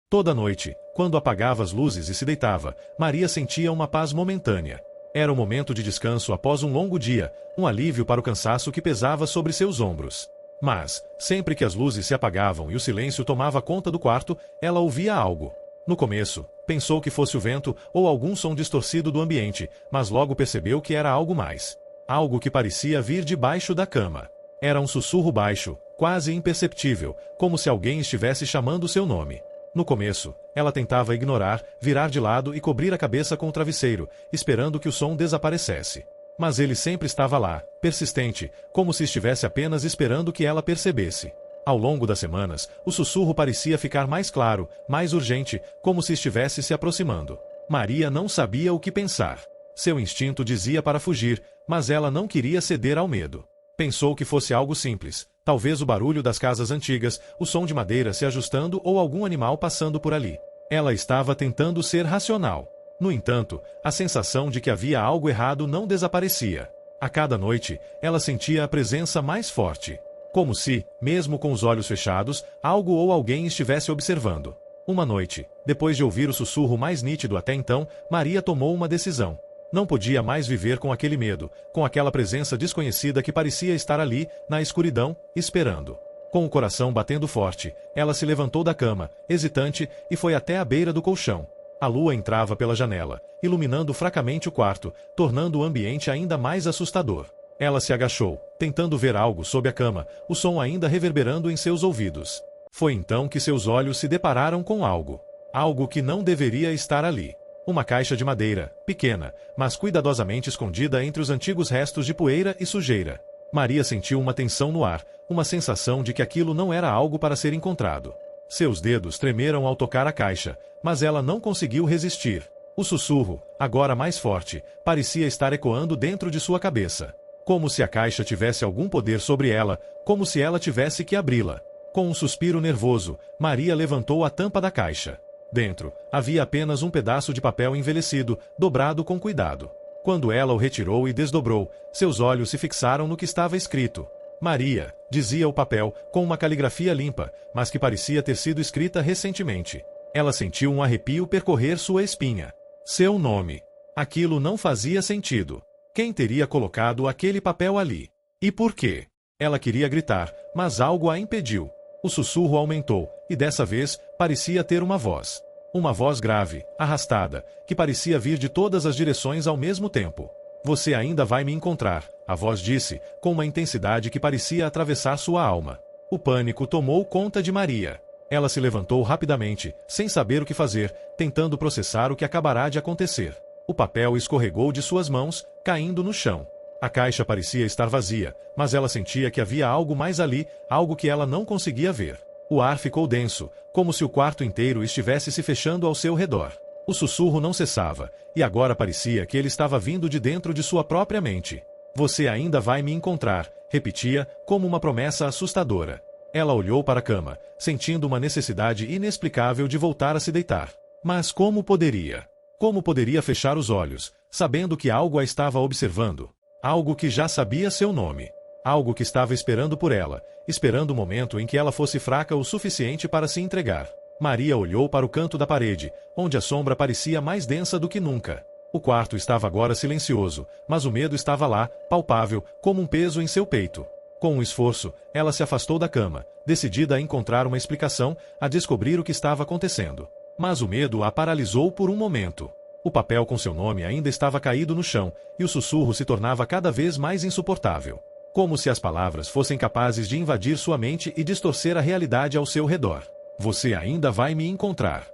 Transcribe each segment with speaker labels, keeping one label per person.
Speaker 1: Toda noite, quando apagava as luzes e se deitava, Maria sentia uma paz momentânea. Era o momento de descanso após um longo dia, um alívio para o cansaço que pesava sobre seus ombros. Mas, sempre que as luzes se apagavam e o silêncio tomava conta do quarto, ela ouvia algo. No começo, pensou que fosse o vento ou algum som distorcido do ambiente, mas logo percebeu que era algo mais. Algo que parecia vir debaixo da cama. Era um sussurro baixo, quase imperceptível, como se alguém estivesse chamando seu nome. No começo, ela tentava ignorar, virar de lado e cobrir a cabeça com o travesseiro, esperando que o som desaparecesse. Mas ele sempre estava lá, persistente, como se estivesse apenas esperando que ela percebesse. Ao longo das semanas, o sussurro parecia ficar mais claro, mais urgente, como se estivesse se aproximando. Maria não sabia o que pensar. Seu instinto dizia para fugir, mas ela não queria ceder ao medo. Pensou que fosse algo simples, talvez o barulho das casas antigas, o som de madeira se ajustando ou algum animal passando por ali. Ela estava tentando ser racional. No entanto, a sensação de que havia algo errado não desaparecia. A cada noite, ela sentia a presença mais forte. Como se, mesmo com os olhos fechados, algo ou alguém estivesse observando. Uma noite, depois de ouvir o sussurro mais nítido até então, Maria tomou uma decisão. Não podia mais viver com aquele medo, com aquela presença desconhecida que parecia estar ali, na escuridão, esperando. Com o coração batendo forte, ela se levantou da cama, hesitante, e foi até a beira do colchão. A lua entrava pela janela, iluminando fracamente o quarto, tornando o ambiente ainda mais assustador. Ela se agachou, tentando ver algo sob a cama, o som ainda reverberando em seus ouvidos. Foi então que seus olhos se depararam com algo. Algo que não deveria estar ali. Uma caixa de madeira, pequena, mas cuidadosamente escondida entre os antigos restos de poeira e sujeira. Maria sentiu uma tensão no ar, uma sensação de que aquilo não era algo para ser encontrado. Seus dedos tremeram ao tocar a caixa, mas ela não conseguiu resistir. O sussurro, agora mais forte, parecia estar ecoando dentro de sua cabeça. Como se a caixa tivesse algum poder sobre ela, como se ela tivesse que abri-la. Com um suspiro nervoso, Maria levantou a tampa da caixa. Dentro, havia apenas um pedaço de papel envelhecido, dobrado com cuidado. Quando ela o retirou e desdobrou, seus olhos se fixaram no que estava escrito. Maria, dizia o papel, com uma caligrafia limpa, mas que parecia ter sido escrita recentemente. Ela sentiu um arrepio percorrer sua espinha. Seu nome. Aquilo não fazia sentido. Quem teria colocado aquele papel ali? E por quê? Ela queria gritar, mas algo a impediu. O sussurro aumentou, e dessa vez, parecia ter uma voz. Uma voz grave, arrastada, que parecia vir de todas as direções ao mesmo tempo. Você ainda vai me encontrar, a voz disse, com uma intensidade que parecia atravessar sua alma. O pânico tomou conta de Maria. Ela se levantou rapidamente, sem saber o que fazer, tentando processar o que acabará de acontecer. O papel escorregou de suas mãos, caindo no chão. A caixa parecia estar vazia, mas ela sentia que havia algo mais ali, algo que ela não conseguia ver. O ar ficou denso, como se o quarto inteiro estivesse se fechando ao seu redor. O sussurro não cessava, e agora parecia que ele estava vindo de dentro de sua própria mente. Você ainda vai me encontrar, repetia, como uma promessa assustadora. Ela olhou para a cama, sentindo uma necessidade inexplicável de voltar a se deitar. Mas como poderia? Como poderia fechar os olhos, sabendo que algo a estava observando? Algo que já sabia seu nome. Algo que estava esperando por ela, esperando o momento em que ela fosse fraca o suficiente para se entregar. Maria olhou para o canto da parede, onde a sombra parecia mais densa do que nunca. O quarto estava agora silencioso, mas o medo estava lá, palpável, como um peso em seu peito. Com um esforço, ela se afastou da cama, decidida a encontrar uma explicação, a descobrir o que estava acontecendo. Mas o medo a paralisou por um momento. O papel com seu nome ainda estava caído no chão, e o sussurro se tornava cada vez mais insuportável. Como se as palavras fossem capazes de invadir sua mente e distorcer a realidade ao seu redor. Você ainda vai me encontrar.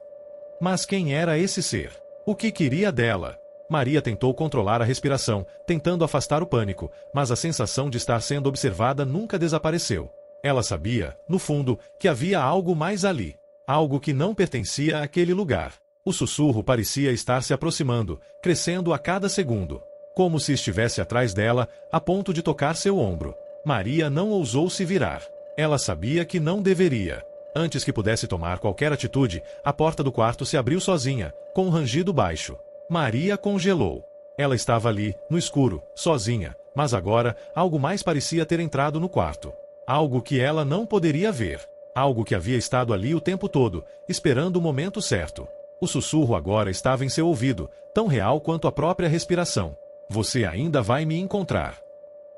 Speaker 1: Mas quem era esse ser? O que queria dela? Maria tentou controlar a respiração, tentando afastar o pânico, mas a sensação de estar sendo observada nunca desapareceu. Ela sabia, no fundo, que havia algo mais ali. Algo que não pertencia àquele lugar. O sussurro parecia estar se aproximando, crescendo a cada segundo. Como se estivesse atrás dela, a ponto de tocar seu ombro. Maria não ousou se virar. Ela sabia que não deveria. Antes que pudesse tomar qualquer atitude, a porta do quarto se abriu sozinha, com um rangido baixo. Maria congelou. Ela estava ali, no escuro, sozinha, mas agora, algo mais parecia ter entrado no quarto. Algo que ela não poderia ver. Algo que havia estado ali o tempo todo, esperando o momento certo. O sussurro agora estava em seu ouvido, tão real quanto a própria respiração. Você ainda vai me encontrar.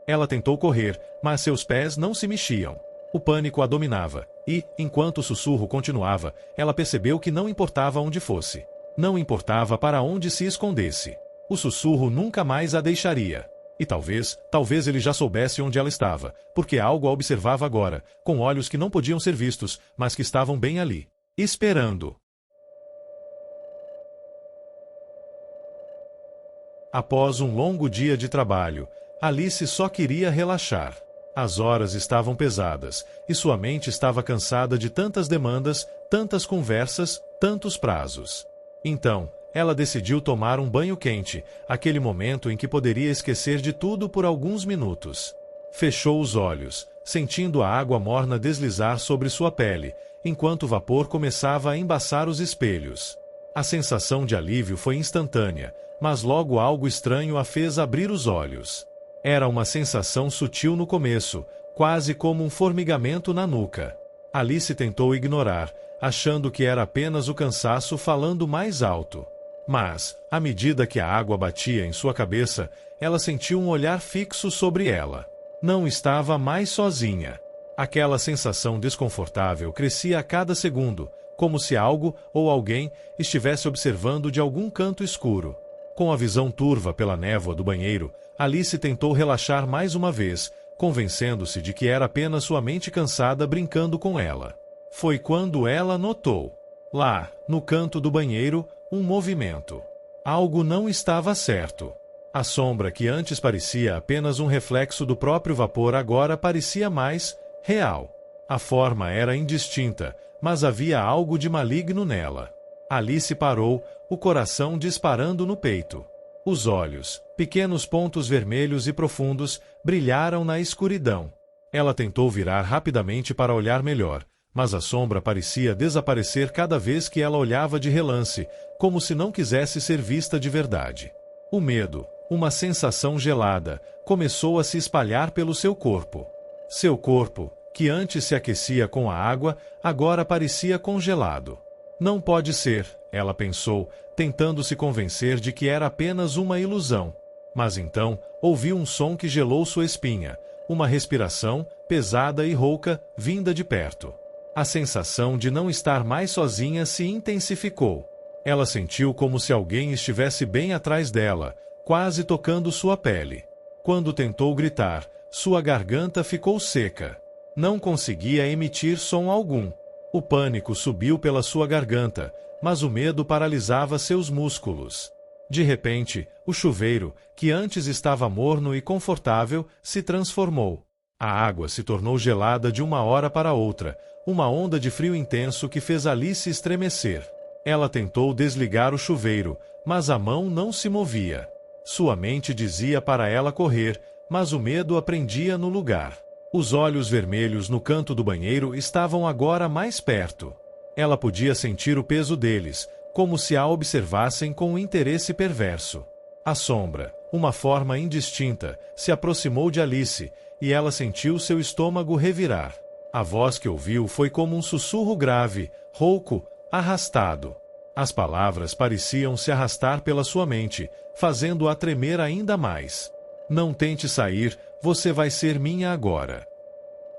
Speaker 1: Ela tentou correr, mas seus pés não se mexiam. O pânico a dominava, e, enquanto o sussurro continuava, ela percebeu que não importava onde fosse. Não importava para onde se escondesse. O sussurro nunca mais a deixaria. E talvez ele já soubesse onde ela estava, porque algo a observava agora, com olhos que não podiam ser vistos, mas que estavam bem ali, esperando. Após um longo dia de trabalho, Alice só queria relaxar. As horas estavam pesadas, e sua mente estava cansada de tantas demandas, tantas conversas, tantos prazos. Então, ela decidiu tomar um banho quente, aquele momento em que poderia esquecer de tudo por alguns minutos. Fechou os olhos, sentindo a água morna deslizar sobre sua pele, enquanto o vapor começava a embaçar os espelhos. A sensação de alívio foi instantânea, mas logo algo estranho a fez abrir os olhos. Era uma sensação sutil no começo, quase como um formigamento na nuca. Alice tentou ignorar, achando que era apenas o cansaço falando mais alto. Mas, à medida que a água batia em sua cabeça, ela sentiu um olhar fixo sobre ela. Não estava mais sozinha. Aquela sensação desconfortável crescia a cada segundo, como se algo ou alguém estivesse observando de algum canto escuro. Com a visão turva pela névoa do banheiro, Alice tentou relaxar mais uma vez, convencendo-se de que era apenas sua mente cansada brincando com ela. Foi quando ela notou, lá, no canto do banheiro, um movimento. Algo não estava certo. A sombra que antes parecia apenas um reflexo do próprio vapor agora parecia mais real. A forma era indistinta, mas havia algo de maligno nela. Alice parou, o coração disparando no peito. Os olhos, pequenos pontos vermelhos e profundos, brilharam na escuridão. Ela tentou virar rapidamente para olhar melhor, mas a sombra parecia desaparecer cada vez que ela olhava de relance, como se não quisesse ser vista de verdade. O medo, uma sensação gelada, começou a se espalhar pelo seu corpo. Seu corpo, que antes se aquecia com a água, agora parecia congelado. Não pode ser, ela pensou, tentando se convencer de que era apenas uma ilusão. Mas então, ouviu um som que gelou sua espinha, uma respiração, pesada e rouca, vinda de perto. A sensação de não estar mais sozinha se intensificou. Ela sentiu como se alguém estivesse bem atrás dela, quase tocando sua pele. Quando tentou gritar, sua garganta ficou seca. Não conseguia emitir som algum. O pânico subiu pela sua garganta, mas o medo paralisava seus músculos. De repente, o chuveiro, que antes estava morno e confortável, se transformou. A água se tornou gelada de uma hora para outra, uma onda de frio intenso que fez Alice estremecer. Ela tentou desligar o chuveiro, mas a mão não se movia. Sua mente dizia para ela correr, mas o medo a prendia no lugar. Os olhos vermelhos no canto do banheiro estavam agora mais perto. Ela podia sentir o peso deles, como se a observassem com um interesse perverso. A sombra, uma forma indistinta, se aproximou de Alice, e ela sentiu seu estômago revirar. A voz que ouviu foi como um sussurro grave, rouco, arrastado. As palavras pareciam se arrastar pela sua mente, fazendo-a tremer ainda mais. Não tente sair, você vai ser minha agora.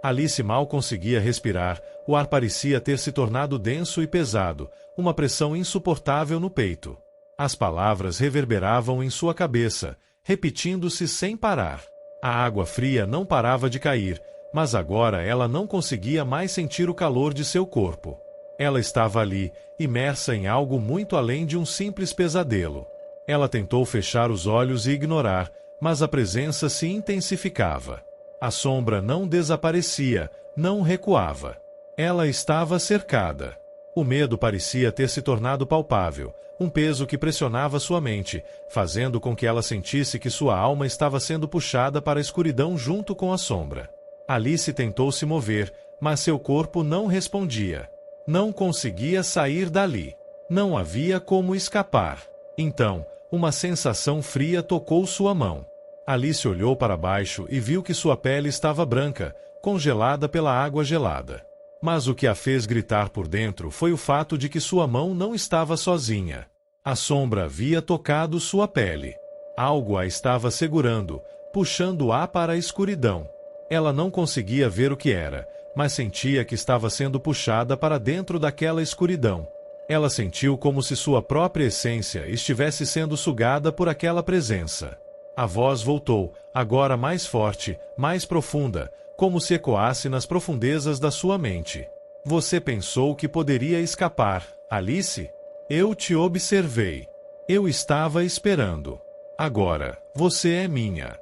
Speaker 1: Alice mal conseguia respirar, o ar parecia ter se tornado denso e pesado, uma pressão insuportável no peito. As palavras reverberavam em sua cabeça, repetindo-se sem parar. A água fria não parava de cair, mas agora ela não conseguia mais sentir o calor de seu corpo. Ela estava ali, imersa em algo muito além de um simples pesadelo. Ela tentou fechar os olhos e ignorar, mas a presença se intensificava. A sombra não desaparecia, não recuava. Ela estava cercada. O medo parecia ter se tornado palpável, um peso que pressionava sua mente, fazendo com que ela sentisse que sua alma estava sendo puxada para a escuridão junto com a sombra. Alice tentou se mover, mas seu corpo não respondia. Não conseguia sair dali. Não havia como escapar. Então, uma sensação fria tocou sua mão. Alice olhou para baixo e viu que sua pele estava branca, congelada pela água gelada. Mas o que a fez gritar por dentro foi o fato de que sua mão não estava sozinha. A sombra havia tocado sua pele. Algo a estava segurando, puxando-a para a escuridão. Ela não conseguia ver o que era, mas sentia que estava sendo puxada para dentro daquela escuridão. Ela sentiu como se sua própria essência estivesse sendo sugada por aquela presença. A voz voltou, agora mais forte, mais profunda, como se ecoasse nas profundezas da sua mente. Você pensou que poderia escapar, Alice? Eu te observei. Eu estava esperando. Agora, você é minha.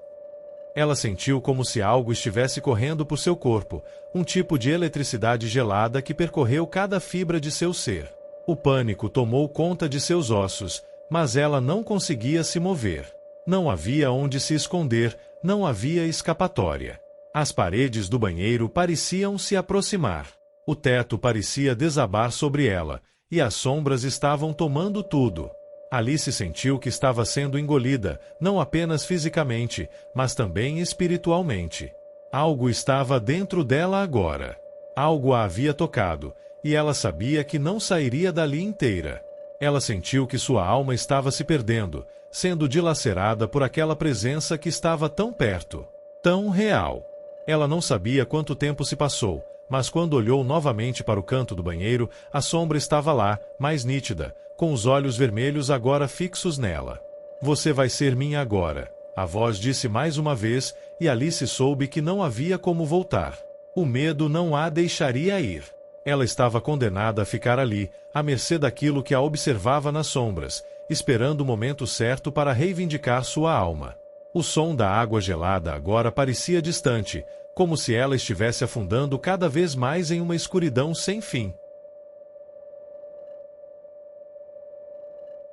Speaker 1: Ela sentiu como se algo estivesse correndo por seu corpo, um tipo de eletricidade gelada que percorreu cada fibra de seu ser. O pânico tomou conta de seus ossos, mas ela não conseguia se mover. Não havia onde se esconder, não havia escapatória. As paredes do banheiro pareciam se aproximar. O teto parecia desabar sobre ela, e as sombras estavam tomando tudo. Alice sentiu que estava sendo engolida, não apenas fisicamente, mas também espiritualmente. Algo estava dentro dela agora. Algo a havia tocado, e ela sabia que não sairia dali inteira. Ela sentiu que sua alma estava se perdendo, sendo dilacerada por aquela presença que estava tão perto, tão real. Ela não sabia quanto tempo se passou, mas quando olhou novamente para o canto do banheiro, a sombra estava lá, mais nítida, com os olhos vermelhos agora fixos nela. Você vai ser minha agora, a voz disse mais uma vez, e Alice soube que não havia como voltar. O medo não a deixaria ir. Ela estava condenada a ficar ali, à mercê daquilo que a observava nas sombras, esperando o momento certo para reivindicar sua alma. O som da água gelada agora parecia distante, como se ela estivesse afundando cada vez mais em uma escuridão sem fim.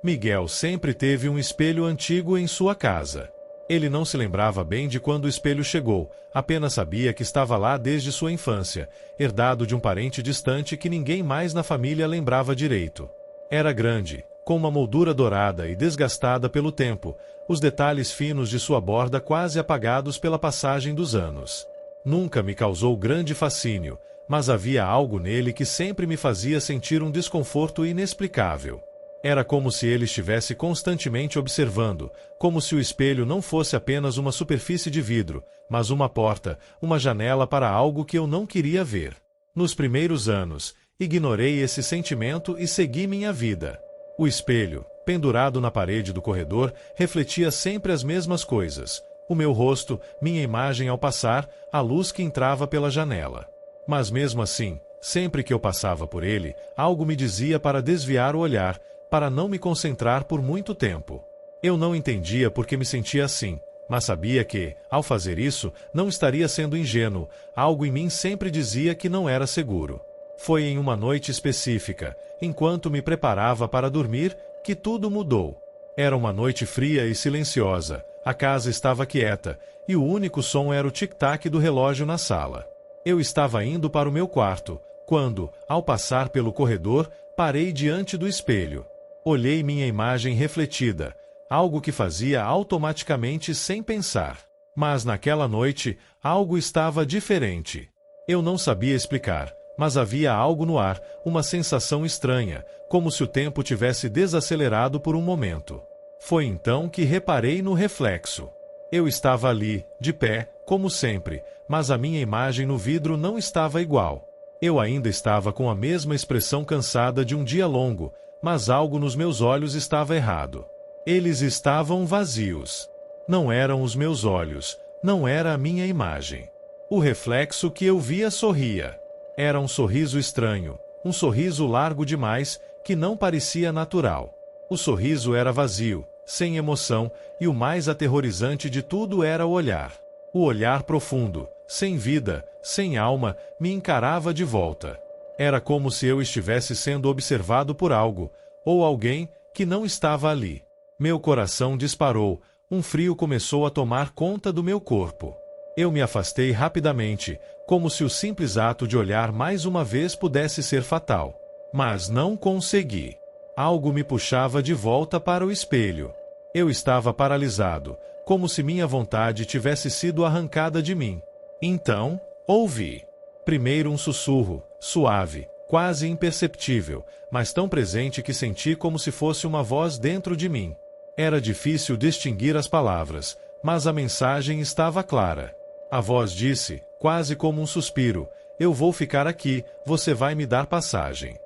Speaker 1: Miguel sempre teve um espelho antigo em sua casa. Ele não se lembrava bem de quando o espelho chegou, apenas sabia que estava lá desde sua infância, herdado de um parente distante que ninguém mais na família lembrava direito. Era grande, com uma moldura dourada e desgastada pelo tempo, os detalhes finos de sua borda quase apagados pela passagem dos anos. Nunca me causou grande fascínio, mas havia algo nele que sempre me fazia sentir um desconforto inexplicável. Era como se ele estivesse constantemente observando, como se o espelho não fosse apenas uma superfície de vidro, mas uma porta, uma janela para algo que eu não queria ver. Nos primeiros anos, ignorei esse sentimento e segui minha vida. O espelho, pendurado na parede do corredor, refletia sempre as mesmas coisas: o meu rosto, minha imagem ao passar, a luz que entrava pela janela. Mas mesmo assim, sempre que eu passava por ele, algo me dizia para desviar o olhar, para não me concentrar por muito tempo. Eu não entendia por que me sentia assim, mas sabia que, ao fazer isso, não estaria sendo ingênuo, algo em mim sempre dizia que não era seguro. Foi em uma noite específica, enquanto me preparava para dormir, que tudo mudou. Era uma noite fria e silenciosa, a casa estava quieta, e o único som era o tic-tac do relógio na sala. Eu estava indo para o meu quarto, quando, ao passar pelo corredor, parei diante do espelho. Olhei minha imagem refletida, algo que fazia automaticamente sem pensar. Mas naquela noite, algo estava diferente. Eu não sabia explicar, mas havia algo no ar, uma sensação estranha, como se o tempo tivesse desacelerado por um momento. Foi então que reparei no reflexo. Eu estava ali, de pé, como sempre, mas a minha imagem no vidro não estava igual. Eu ainda estava com a mesma expressão cansada de um dia longo, mas algo nos meus olhos estava errado. Eles estavam vazios. Não eram os meus olhos, não era a minha imagem. O reflexo que eu via sorria. Era um sorriso estranho, um sorriso largo demais, que não parecia natural. O sorriso era vazio, sem emoção, e o mais aterrorizante de tudo era o olhar. O olhar profundo, sem vida, sem alma, me encarava de volta. Era como se eu estivesse sendo observado por algo, ou alguém, que não estava ali. Meu coração disparou, um frio começou a tomar conta do meu corpo. Eu me afastei rapidamente, como se o simples ato de olhar mais uma vez pudesse ser fatal. Mas não consegui. Algo me puxava de volta para o espelho. Eu estava paralisado, como se minha vontade tivesse sido arrancada de mim. Então, ouvi. Primeiro um sussurro, suave, quase imperceptível, mas tão presente que senti como se fosse uma voz dentro de mim. Era difícil distinguir as palavras, mas a mensagem estava clara. A voz disse, quase como um suspiro: eu vou ficar aqui, você vai me dar passagem.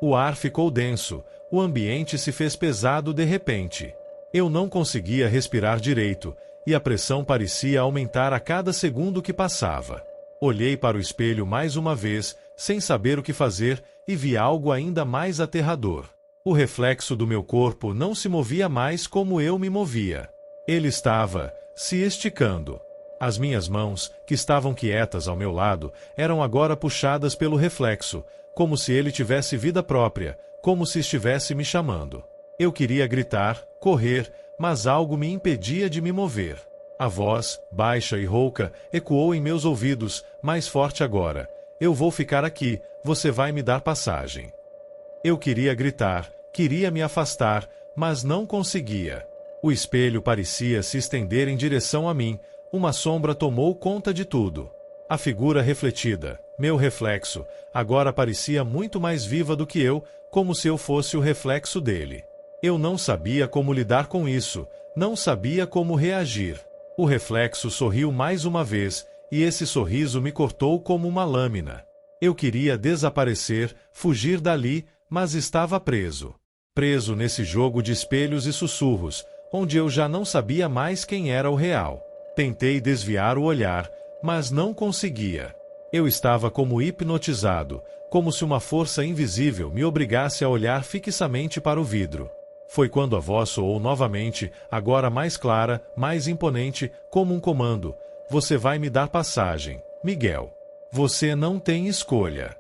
Speaker 1: O ar ficou denso, o ambiente se fez pesado de repente. Eu não conseguia respirar direito, e a pressão parecia aumentar a cada segundo que passava. Olhei para o espelho mais uma vez, sem saber o que fazer, e vi algo ainda mais aterrador. O reflexo do meu corpo não se movia mais como eu me movia. Ele estava se esticando. As minhas mãos, que estavam quietas ao meu lado, eram agora puxadas pelo reflexo, como se ele tivesse vida própria, como se estivesse me chamando. Eu queria gritar, correr, mas algo me impedia de me mover. A voz, baixa e rouca, ecoou em meus ouvidos, mais forte agora: eu vou ficar aqui, você vai me dar passagem. Eu queria gritar, queria me afastar, mas não conseguia. O espelho parecia se estender em direção a mim, uma sombra tomou conta de tudo. A figura refletida, meu reflexo, agora parecia muito mais viva do que eu, como se eu fosse o reflexo dele. Eu não sabia como lidar com isso, não sabia como reagir. O reflexo sorriu mais uma vez, e esse sorriso me cortou como uma lâmina. Eu queria desaparecer, fugir dali, mas estava preso. Preso nesse jogo de espelhos e sussurros, onde eu já não sabia mais quem era o real. Tentei desviar o olhar, mas não conseguia. Eu estava como hipnotizado, como se uma força invisível me obrigasse a olhar fixamente para o vidro. Foi quando a voz soou novamente, agora mais clara, mais imponente, como um comando: você vai me dar passagem, Miguel. Você não tem escolha.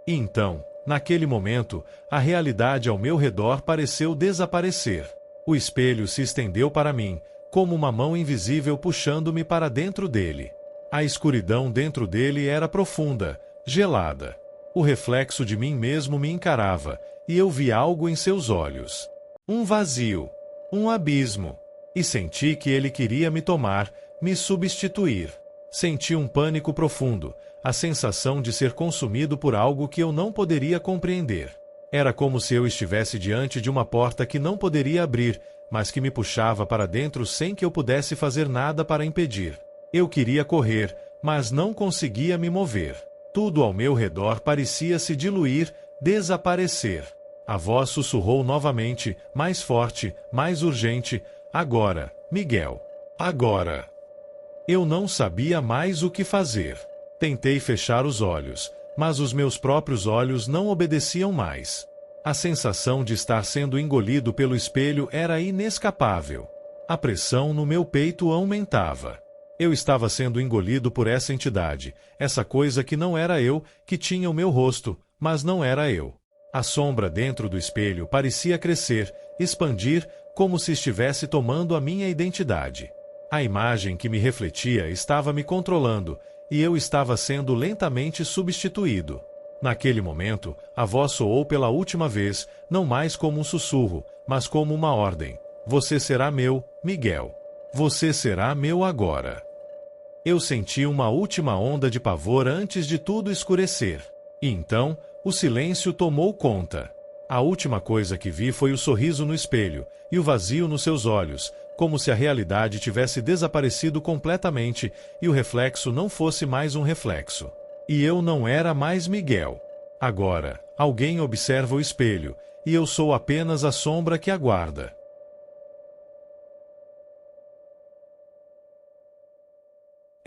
Speaker 1: E então, naquele momento, a realidade ao meu redor pareceu desaparecer. O espelho se estendeu para mim, como uma mão invisível puxando-me para dentro dele. A escuridão dentro dele era profunda, gelada. O reflexo de mim mesmo me encarava, e eu vi algo em seus olhos. Um vazio, um abismo. E senti que ele queria me tomar, me substituir. Senti um pânico profundo, a sensação de ser consumido por algo que eu não poderia compreender. Era como se eu estivesse diante de uma porta que não poderia abrir, mas que me puxava para dentro sem que eu pudesse fazer nada para impedir. Eu queria correr, mas não conseguia me mover. Tudo ao meu redor parecia se diluir, desaparecer. A voz sussurrou novamente, mais forte, mais urgente: agora, Miguel. Agora. Eu não sabia mais o que fazer. Tentei fechar os olhos, mas os meus próprios olhos não obedeciam mais. A sensação de estar sendo engolido pelo espelho era inescapável. A pressão no meu peito aumentava. Eu estava sendo engolido por essa entidade, essa coisa que não era eu, que tinha o meu rosto, mas não era eu. A sombra dentro do espelho parecia crescer, expandir, como se estivesse tomando a minha identidade. A imagem que me refletia estava me controlando, e eu estava sendo lentamente substituído. Naquele momento, a voz soou pela última vez, não mais como um sussurro, mas como uma ordem: você será meu, Miguel. Você será meu agora. Eu senti uma última onda de pavor antes de tudo escurecer. E então, o silêncio tomou conta. A última coisa que vi foi o sorriso no espelho, e o vazio nos seus olhos, como se a realidade tivesse desaparecido completamente, e o reflexo não fosse mais um reflexo. E eu não era mais Miguel. Agora, alguém observa o espelho, e eu sou apenas a sombra que aguarda.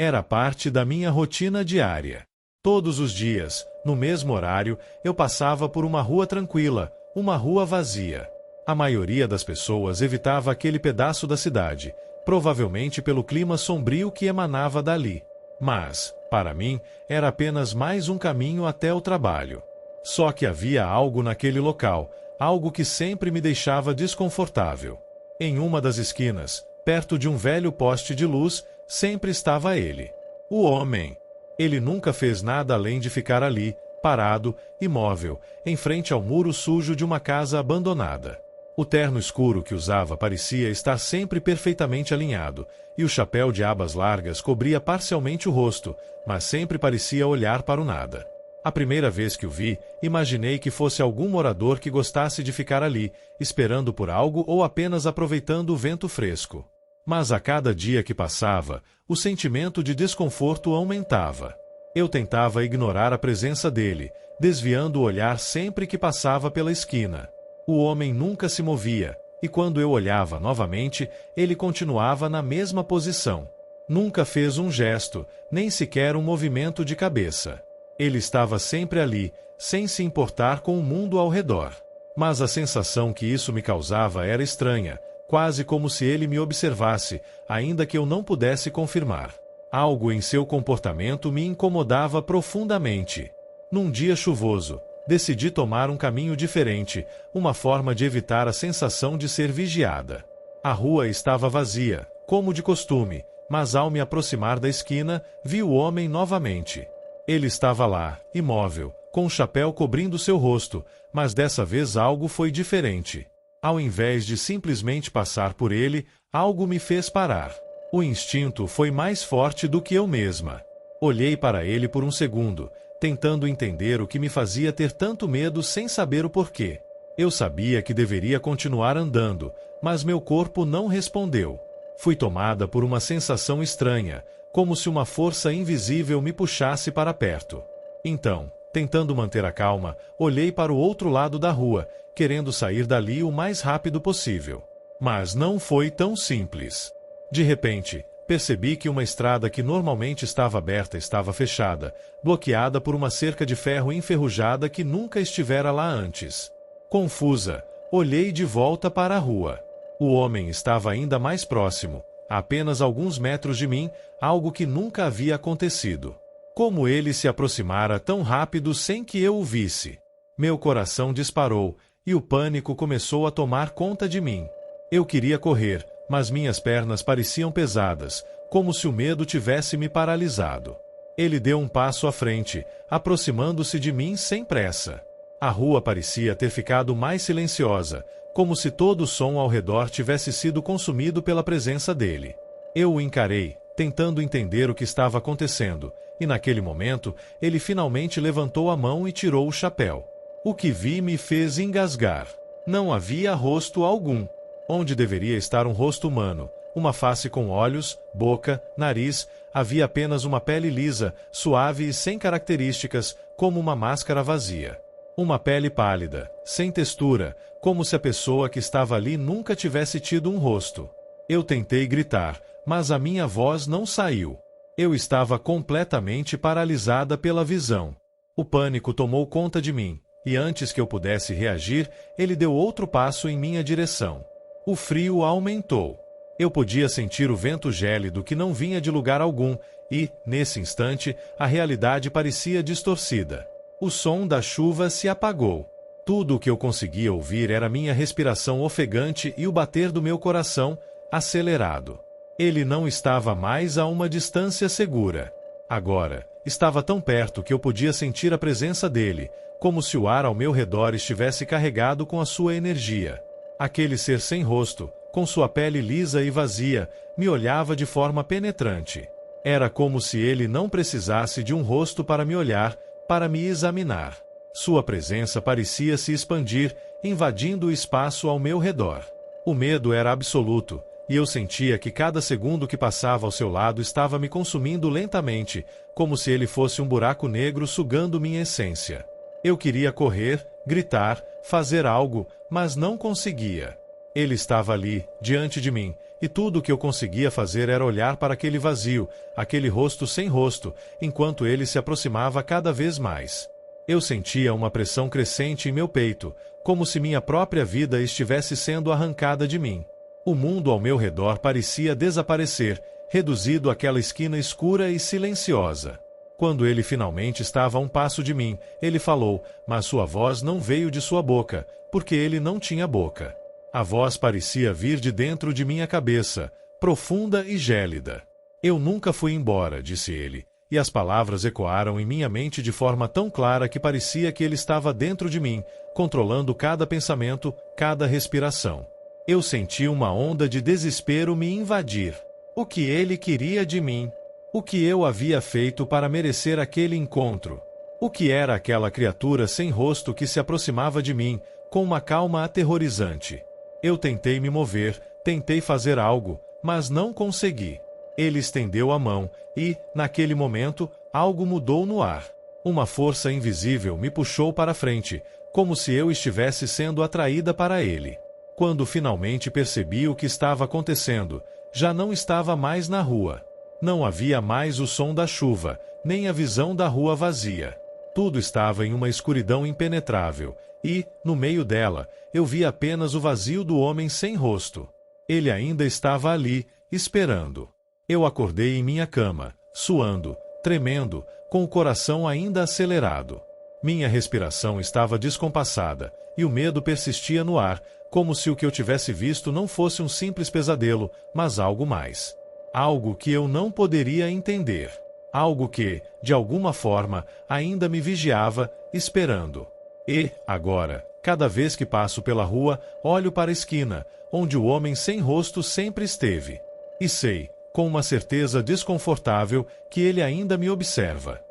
Speaker 1: Era parte da minha rotina diária. Todos os dias, no mesmo horário, eu passava por uma rua tranquila, uma rua vazia. A maioria das pessoas evitava aquele pedaço da cidade, provavelmente pelo clima sombrio que emanava dali. Mas, para mim, era apenas mais um caminho até o trabalho. Só que havia algo naquele local, algo que sempre me deixava desconfortável. Em uma das esquinas, perto de um velho poste de luz, sempre estava ele. O homem. Ele nunca fez nada além de ficar ali, parado, imóvel, em frente ao muro sujo de uma casa abandonada. O terno escuro que usava parecia estar sempre perfeitamente alinhado, e o chapéu de abas largas cobria parcialmente o rosto, mas sempre parecia olhar para o nada. A primeira vez que o vi, imaginei que fosse algum morador que gostasse de ficar ali, esperando por algo ou apenas aproveitando o vento fresco. Mas a cada dia que passava, o sentimento de desconforto aumentava. Eu tentava ignorar a presença dele, desviando o olhar sempre que passava pela esquina. O homem nunca se movia, e quando eu olhava novamente, ele continuava na mesma posição. Nunca fez um gesto, nem sequer um movimento de cabeça. Ele estava sempre ali, sem se importar com o mundo ao redor. Mas a sensação que isso me causava era estranha, quase como se ele me observasse, ainda que eu não pudesse confirmar. Algo em seu comportamento me incomodava profundamente. Num dia chuvoso, decidi tomar um caminho diferente, uma forma de evitar a sensação de ser vigiada. A rua estava vazia, como de costume, mas ao me aproximar da esquina, vi o homem novamente. Ele estava lá, imóvel, com o chapéu cobrindo seu rosto, mas dessa vez algo foi diferente. Ao invés de simplesmente passar por ele, algo me fez parar. O instinto foi mais forte do que eu mesma. Olhei para ele por um segundo, tentando entender o que me fazia ter tanto medo sem saber o porquê. Eu sabia que deveria continuar andando, mas meu corpo não respondeu. Fui tomada por uma sensação estranha, como se uma força invisível me puxasse para perto. Então, tentando manter a calma, olhei para o outro lado da rua, querendo sair dali o mais rápido possível. Mas não foi tão simples. De repente, percebi que uma estrada que normalmente estava aberta estava fechada, bloqueada por uma cerca de ferro enferrujada que nunca estivera lá antes. Confusa, olhei de volta para a rua. O homem estava ainda mais próximo, a apenas alguns metros de mim, algo que nunca havia acontecido. Como ele se aproximara tão rápido sem que eu o visse? Meu coração disparou, e o pânico começou a tomar conta de mim. Eu queria correr, mas minhas pernas pareciam pesadas, como se o medo tivesse me paralisado. Ele deu um passo à frente, aproximando-se de mim sem pressa. A rua parecia ter ficado mais silenciosa, como se todo o som ao redor tivesse sido consumido pela presença dele. Eu o encarei, tentando entender o que estava acontecendo, e naquele momento, ele finalmente levantou a mão e tirou o chapéu. O que vi me fez engasgar. Não havia rosto algum. Onde deveria estar um rosto humano, uma face com olhos, boca, nariz, havia apenas uma pele lisa, suave e sem características, como uma máscara vazia. Uma pele pálida, sem textura, como se a pessoa que estava ali nunca tivesse tido um rosto. Eu tentei gritar, mas a minha voz não saiu. Eu estava completamente paralisada pela visão. O pânico tomou conta de mim, e antes que eu pudesse reagir, ele deu outro passo em minha direção. O frio aumentou. Eu podia sentir o vento gélido que não vinha de lugar algum, e, nesse instante, a realidade parecia distorcida. O som da chuva se apagou. Tudo o que eu conseguia ouvir era minha respiração ofegante e o bater do meu coração, acelerado. Ele não estava mais a uma distância segura. Agora, estava tão perto que eu podia sentir a presença dele, como se o ar ao meu redor estivesse carregado com a sua energia. Aquele ser sem rosto, com sua pele lisa e vazia, me olhava de forma penetrante. Era como se ele não precisasse de um rosto para me olhar, para me examinar. Sua presença parecia se expandir, invadindo o espaço ao meu redor. O medo era absoluto, e eu sentia que cada segundo que passava ao seu lado estava me consumindo lentamente, como se ele fosse um buraco negro sugando minha essência. Eu queria correr, gritar, fazer algo, mas não conseguia. Ele estava ali, diante de mim, e tudo o que eu conseguia fazer era olhar para aquele vazio, aquele rosto sem rosto, enquanto ele se aproximava cada vez mais. Eu sentia uma pressão crescente em meu peito, como se minha própria vida estivesse sendo arrancada de mim. O mundo ao meu redor parecia desaparecer, reduzido àquela esquina escura e silenciosa. Quando ele finalmente estava a um passo de mim, ele falou, mas sua voz não veio de sua boca, porque ele não tinha boca. A voz parecia vir de dentro de minha cabeça, profunda e gélida. Eu nunca fui embora, disse ele, e as palavras ecoaram em minha mente de forma tão clara que parecia que ele estava dentro de mim, controlando cada pensamento, cada respiração. Eu senti uma onda de desespero me invadir. O que ele queria de mim? O que eu havia feito para merecer aquele encontro? O que era aquela criatura sem rosto que se aproximava de mim, com uma calma aterrorizante? Eu tentei me mover, tentei fazer algo, mas não consegui. Ele estendeu a mão e, naquele momento, algo mudou no ar. Uma força invisível me puxou para frente, como se eu estivesse sendo atraída para ele. Quando finalmente percebi o que estava acontecendo, já não estava mais na rua. Não havia mais o som da chuva, nem a visão da rua vazia. Tudo estava em uma escuridão impenetrável, e, no meio dela, eu vi apenas o vazio do homem sem rosto. Ele ainda estava ali, esperando. Eu acordei em minha cama, suando, tremendo, com o coração ainda acelerado. Minha respiração estava descompassada, e o medo persistia no ar, como se o que eu tivesse visto não fosse um simples pesadelo, mas algo mais. Algo que eu não poderia entender. Algo que, de alguma forma, ainda me vigiava, esperando. E, agora, cada vez que passo pela rua, olho para a esquina, onde o homem sem rosto sempre esteve. E sei, com uma certeza desconfortável, que ele ainda me observa.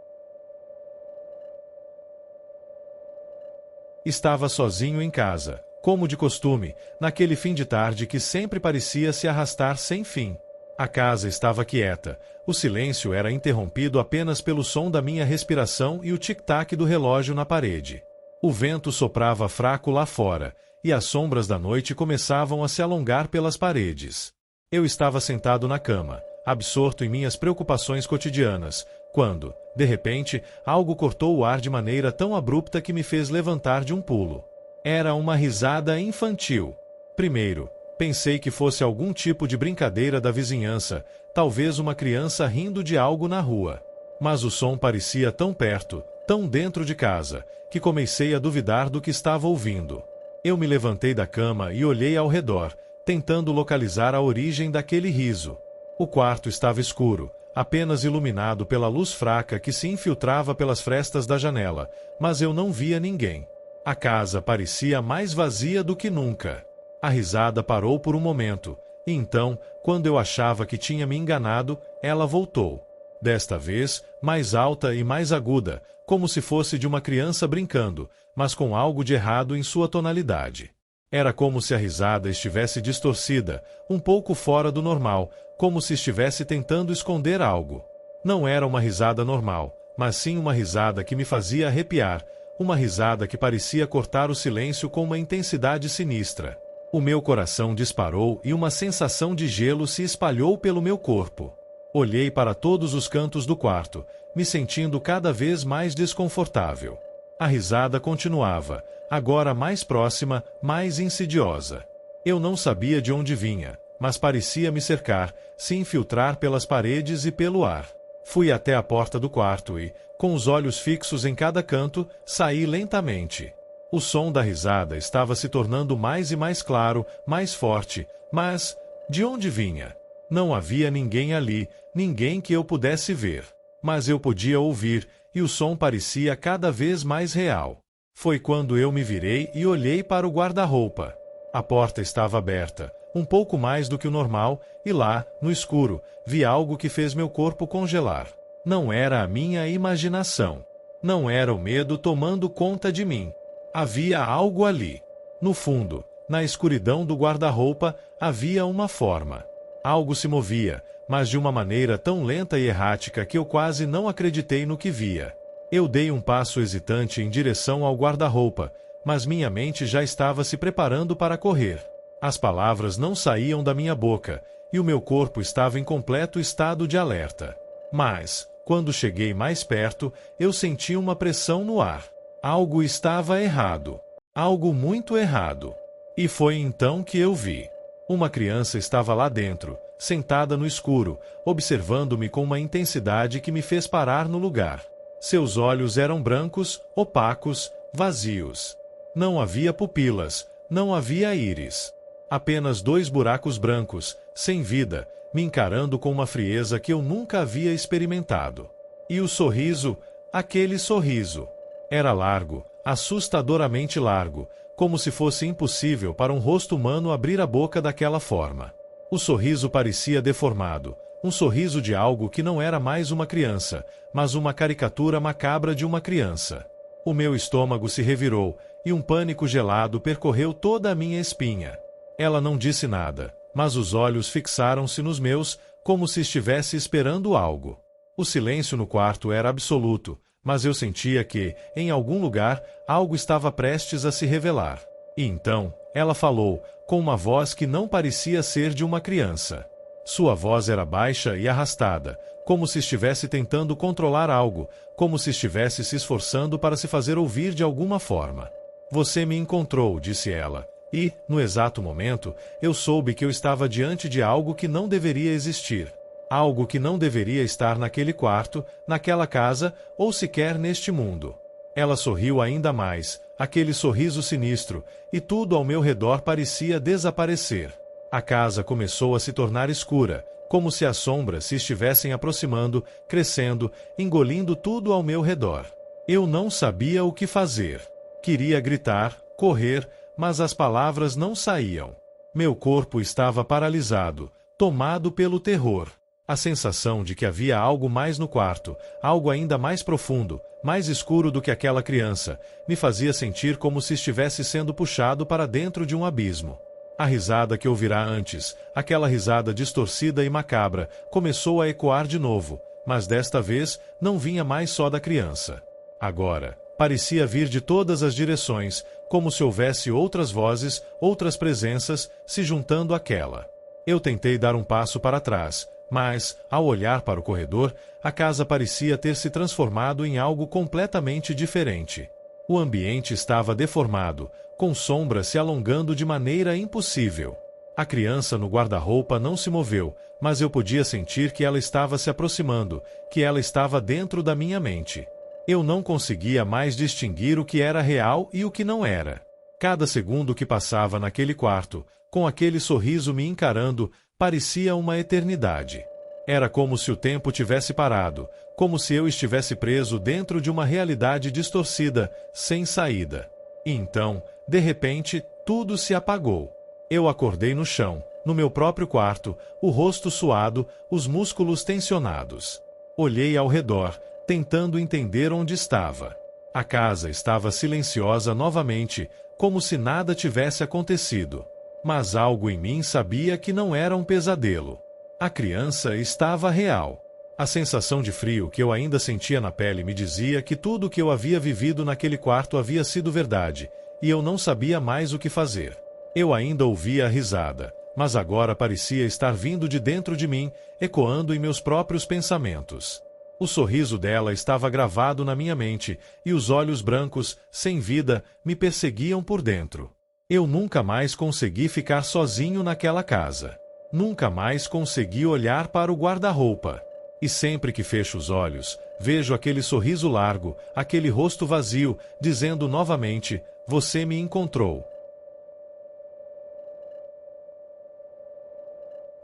Speaker 1: Estava sozinho em casa, como de costume, naquele fim de tarde que sempre parecia se arrastar sem fim. A casa estava quieta, o silêncio era interrompido apenas pelo som da minha respiração e o tic-tac do relógio na parede. O vento soprava fraco lá fora, e as sombras da noite começavam a se alongar pelas paredes. Eu estava sentado na cama, absorto em minhas preocupações cotidianas, quando, de repente, algo cortou o ar de maneira tão abrupta que me fez levantar de um pulo. Era uma risada infantil. Primeiro, pensei que fosse algum tipo de brincadeira da vizinhança, talvez uma criança rindo de algo na rua. Mas o som parecia tão perto, tão dentro de casa, que comecei a duvidar do que estava ouvindo. Eu me levantei da cama e olhei ao redor, tentando localizar a origem daquele riso. O quarto estava escuro, apenas iluminado pela luz fraca que se infiltrava pelas frestas da janela, mas eu não via ninguém. A casa parecia mais vazia do que nunca. A risada parou por um momento, e então, quando eu achava que tinha me enganado, ela voltou. Desta vez, mais alta e mais aguda, como se fosse de uma criança brincando, mas com algo de errado em sua tonalidade. Era como se a risada estivesse distorcida, um pouco fora do normal, como se estivesse tentando esconder algo. Não era uma risada normal, mas sim uma risada que me fazia arrepiar, uma risada que parecia cortar o silêncio com uma intensidade sinistra. O meu coração disparou e uma sensação de gelo se espalhou pelo meu corpo. Olhei para todos os cantos do quarto, me sentindo cada vez mais desconfortável. A risada continuava, agora mais próxima, mais insidiosa. Eu não sabia de onde vinha, mas parecia me cercar, se infiltrar pelas paredes e pelo ar. Fui até a porta do quarto e, com os olhos fixos em cada canto, saí lentamente. O som da risada estava se tornando mais e mais claro, mais forte, mas, de onde vinha? Não havia ninguém ali, ninguém que eu pudesse ver. Mas eu podia ouvir, e o som parecia cada vez mais real. Foi quando eu me virei e olhei para o guarda-roupa. A porta estava aberta, um pouco mais do que o normal, e lá, no escuro, vi algo que fez meu corpo congelar. Não era a minha imaginação. Não era o medo tomando conta de mim. Havia algo ali. No fundo, na escuridão do guarda-roupa, havia uma forma. Algo se movia, mas de uma maneira tão lenta e errática que eu quase não acreditei no que via. Eu dei um passo hesitante em direção ao guarda-roupa, mas minha mente já estava se preparando para correr. As palavras não saíam da minha boca, e o meu corpo estava em completo estado de alerta. Mas, quando cheguei mais perto, eu senti uma pressão no ar. Algo estava errado. Algo muito errado. E foi então que eu vi. Uma criança estava lá dentro, sentada no escuro, observando-me com uma intensidade que me fez parar no lugar. Seus olhos eram brancos, opacos, vazios. Não havia pupilas, não havia íris. Apenas 2 buracos brancos, sem vida, me encarando com uma frieza que eu nunca havia experimentado. E o sorriso, aquele sorriso. Era largo, assustadoramente largo, como se fosse impossível para um rosto humano abrir a boca daquela forma. O sorriso parecia deformado, um sorriso de algo que não era mais uma criança, mas uma caricatura macabra de uma criança. O meu estômago se revirou, e um pânico gelado percorreu toda a minha espinha. Ela não disse nada, mas os olhos fixaram-se nos meus, como se estivesse esperando algo. O silêncio no quarto era absoluto, mas eu sentia que, em algum lugar, algo estava prestes a se revelar. E então, ela falou, com uma voz que não parecia ser de uma criança. Sua voz era baixa e arrastada, como se estivesse tentando controlar algo, como se estivesse se esforçando para se fazer ouvir de alguma forma. Você me encontrou, disse ela, e, no exato momento, eu soube que eu estava diante de algo que não deveria existir. Algo que não deveria estar naquele quarto, naquela casa, ou sequer neste mundo. Ela sorriu ainda mais, aquele sorriso sinistro, e tudo ao meu redor parecia desaparecer. A casa começou a se tornar escura, como se as sombras se estivessem aproximando, crescendo, engolindo tudo ao meu redor. Eu não sabia o que fazer. Queria gritar, correr, mas as palavras não saíam. Meu corpo estava paralisado, tomado pelo terror. A sensação de que havia algo mais no quarto, algo ainda mais profundo, mais escuro do que aquela criança, me fazia sentir como se estivesse sendo puxado para dentro de um abismo. A risada que ouvirá antes, aquela risada distorcida e macabra, começou a ecoar de novo, mas desta vez não vinha mais só da criança. Agora, parecia vir de todas as direções, como se houvesse outras vozes, outras presenças, se juntando àquela. Eu tentei dar um passo para trás, mas, ao olhar para o corredor, a casa parecia ter se transformado em algo completamente diferente. O ambiente estava deformado, com sombras se alongando de maneira impossível. A criança no guarda-roupa não se moveu, mas eu podia sentir que ela estava se aproximando, que ela estava dentro da minha mente. Eu não conseguia mais distinguir o que era real e o que não era. Cada segundo que passava naquele quarto, com aquele sorriso me encarando, parecia uma eternidade. Era como se o tempo tivesse parado, como se eu estivesse preso dentro de uma realidade distorcida, sem saída. E então, de repente, tudo se apagou. Eu acordei no chão, no meu próprio quarto, o rosto suado, os músculos tensionados. Olhei ao redor, tentando entender onde estava. A casa estava silenciosa novamente, como se nada tivesse acontecido. Mas algo em mim sabia que não era um pesadelo. A criança estava real. A sensação de frio que eu ainda sentia na pele me dizia que tudo o que eu havia vivido naquele quarto havia sido verdade, e eu não sabia mais o que fazer. Eu ainda ouvia a risada, mas agora parecia estar vindo de dentro de mim, ecoando em meus próprios pensamentos. O sorriso dela estava gravado na minha mente, e os olhos brancos, sem vida, me perseguiam por dentro. Eu nunca mais consegui ficar sozinho naquela casa. Nunca mais consegui olhar para o guarda-roupa. E sempre que fecho os olhos, vejo aquele sorriso largo, aquele rosto vazio, dizendo novamente, você me encontrou.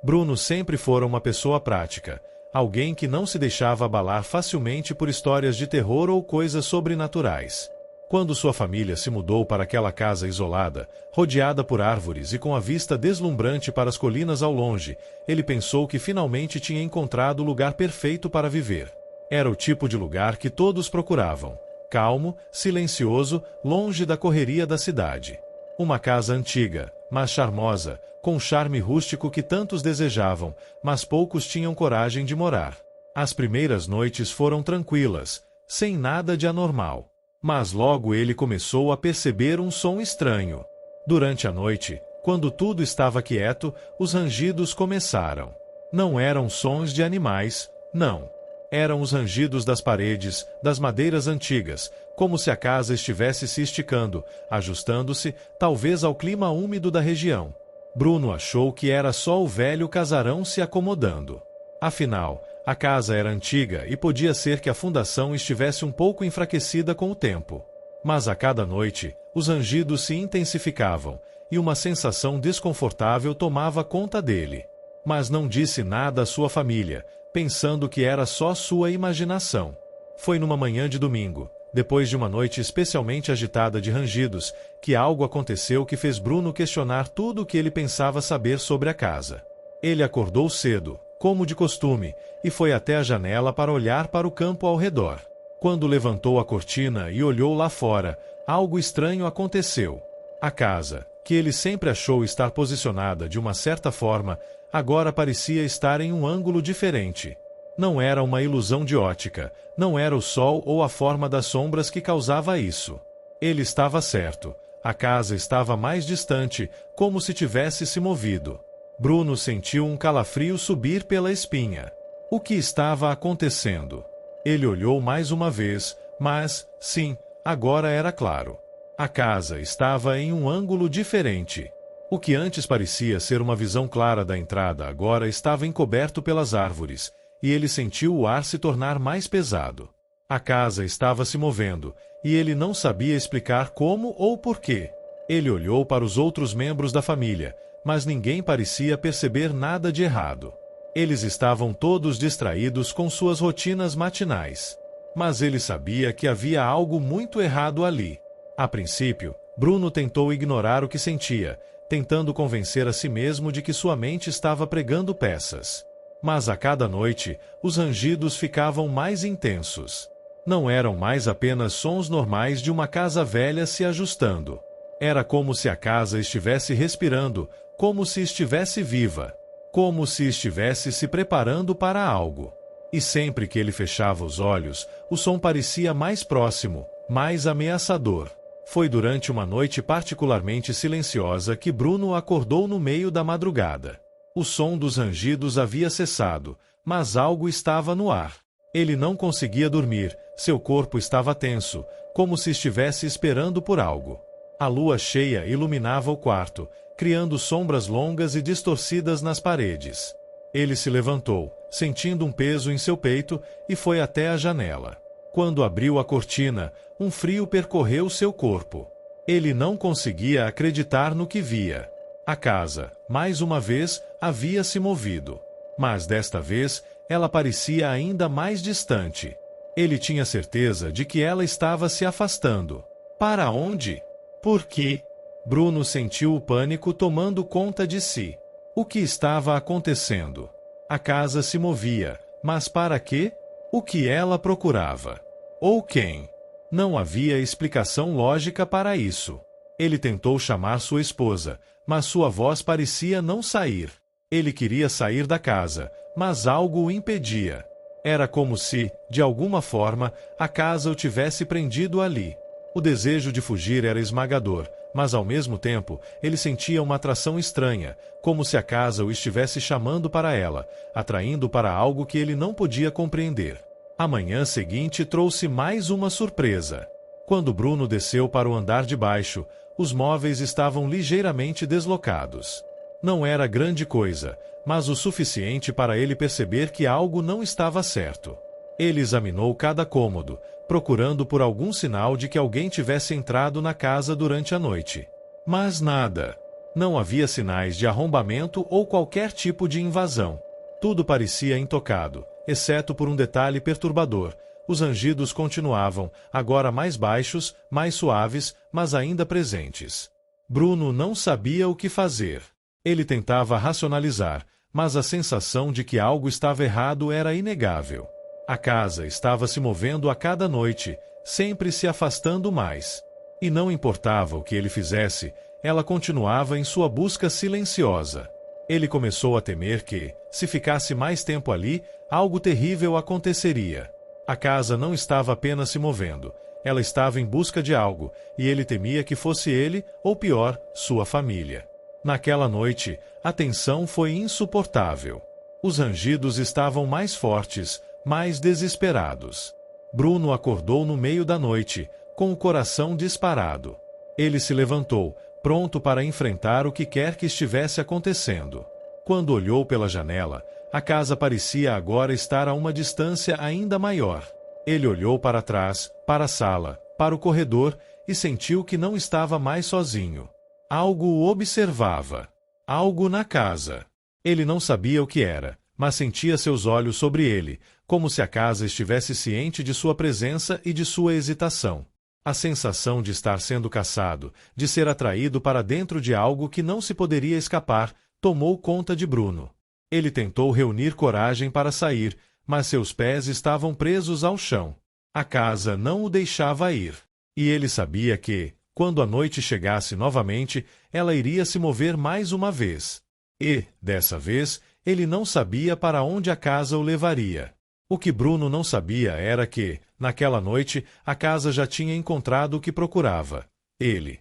Speaker 1: Bruno sempre fora uma pessoa prática, alguém que não se deixava abalar facilmente por histórias de terror ou coisas sobrenaturais. Quando sua família se mudou para aquela casa isolada, rodeada por árvores e com a vista deslumbrante para as colinas ao longe, ele pensou que finalmente tinha encontrado o lugar perfeito para viver. Era o tipo de lugar que todos procuravam. Calmo, silencioso, longe da correria da cidade. Uma casa antiga, mas charmosa, com o charme rústico que tantos desejavam, mas poucos tinham coragem de morar. As primeiras noites foram tranquilas, sem nada de anormal. Mas logo ele começou a perceber um som estranho. Durante a noite, quando tudo estava quieto, os rangidos começaram. Não eram sons de animais, não. Eram os rangidos das paredes, das madeiras antigas, como se a casa estivesse se esticando, ajustando-se, talvez ao clima úmido da região. Bruno achou que era só o velho casarão se acomodando. Afinal, a casa era antiga e podia ser que a fundação estivesse um pouco enfraquecida com o tempo. Mas a cada noite, os rangidos se intensificavam, e uma sensação desconfortável tomava conta dele. Mas não disse nada à sua família, pensando que era só sua imaginação. Foi numa manhã de domingo, depois de uma noite especialmente agitada de rangidos, que algo aconteceu que fez Bruno questionar tudo o que ele pensava saber sobre a casa. Ele acordou cedo, como de costume, e foi até a janela para olhar para o campo ao redor. Quando levantou a cortina e olhou lá fora, algo estranho aconteceu. A casa, que ele sempre achou estar posicionada de uma certa forma, agora parecia estar em um ângulo diferente. Não era uma ilusão de ótica, não era o sol ou a forma das sombras que causava isso. Ele estava certo. A casa estava mais distante, como se tivesse se movido. Bruno sentiu um calafrio subir pela espinha. O que estava acontecendo? Ele olhou mais uma vez, mas, sim, agora era claro. A casa estava em um ângulo diferente. O que antes parecia ser uma visão clara da entrada agora estava encoberto pelas árvores, e ele sentiu o ar se tornar mais pesado. A casa estava se movendo, e ele não sabia explicar como ou porquê. Ele olhou para os outros membros da família, mas ninguém parecia perceber nada de errado. Eles estavam todos distraídos com suas rotinas matinais. Mas ele sabia que havia algo muito errado ali. A princípio, Bruno tentou ignorar o que sentia, tentando convencer a si mesmo de que sua mente estava pregando peças. Mas a cada noite, os rangidos ficavam mais intensos. Não eram mais apenas sons normais de uma casa velha se ajustando. Era como se a casa estivesse respirando, como se estivesse viva, como se estivesse se preparando para algo. E sempre que ele fechava os olhos, o som parecia mais próximo, mais ameaçador. Foi durante uma noite particularmente silenciosa que Bruno acordou no meio da madrugada. O som dos rangidos havia cessado, mas algo estava no ar. Ele não conseguia dormir, seu corpo estava tenso, como se estivesse esperando por algo. A lua cheia iluminava o quarto, criando sombras longas e distorcidas nas paredes. Ele se levantou, sentindo um peso em seu peito, e foi até a janela. Quando abriu a cortina, um frio percorreu seu corpo. Ele não conseguia acreditar no que via. A casa, mais uma vez, havia se movido. Mas desta vez, ela parecia ainda mais distante. Ele tinha certeza de que ela estava se afastando. Para onde? Por quê? Bruno sentiu o pânico tomando conta de si. O que estava acontecendo? A casa se movia, mas para quê? O que ela procurava? Ou quem? Não havia explicação lógica para isso. Ele tentou chamar sua esposa, mas sua voz parecia não sair. Ele queria sair da casa, mas algo o impedia. Era como se, de alguma forma, a casa o tivesse prendido ali. O desejo de fugir era esmagador, mas ao mesmo tempo, ele sentia uma atração estranha, como se a casa o estivesse chamando para ela, atraindo para algo que ele não podia compreender. A manhã seguinte trouxe mais uma surpresa. Quando Bruno desceu para o andar de baixo, os móveis estavam ligeiramente deslocados. Não era grande coisa, mas o suficiente para ele perceber que algo não estava certo. Ele examinou cada cômodo, procurando por algum sinal de que alguém tivesse entrado na casa durante a noite. Mas nada. Não havia sinais de arrombamento ou qualquer tipo de invasão. Tudo parecia intocado, exceto por um detalhe perturbador. Os rangidos continuavam, agora mais baixos, mais suaves, mas ainda presentes. Bruno não sabia o que fazer. Ele tentava racionalizar, mas a sensação de que algo estava errado era inegável. A casa estava se movendo a cada noite, sempre se afastando mais. E não importava o que ele fizesse, ela continuava em sua busca silenciosa. Ele começou a temer que, se ficasse mais tempo ali, algo terrível aconteceria. A casa não estava apenas se movendo, ela estava em busca de algo, e ele temia que fosse ele, ou pior, sua família. Naquela noite, a tensão foi insuportável. Os rangidos estavam mais fortes, mais desesperados. Bruno acordou no meio da noite, com o coração disparado. Ele se levantou, pronto para enfrentar o que quer que estivesse acontecendo. Quando olhou pela janela, a casa parecia agora estar a uma distância ainda maior. Ele olhou para trás, para a sala, para o corredor, e sentiu que não estava mais sozinho. Algo o observava. Algo na casa. Ele não sabia o que era, mas sentia seus olhos sobre ele, como se a casa estivesse ciente de sua presença e de sua hesitação. A sensação de estar sendo caçado, de ser atraído para dentro de algo que não se poderia escapar, tomou conta de Bruno. Ele tentou reunir coragem para sair, mas seus pés estavam presos ao chão. A casa não o deixava ir. E ele sabia que, quando a noite chegasse novamente, ela iria se mover mais uma vez. E, dessa vez, ele não sabia para onde a casa o levaria. O que Bruno não sabia era que, naquela noite, a casa já tinha encontrado o que procurava. Ele.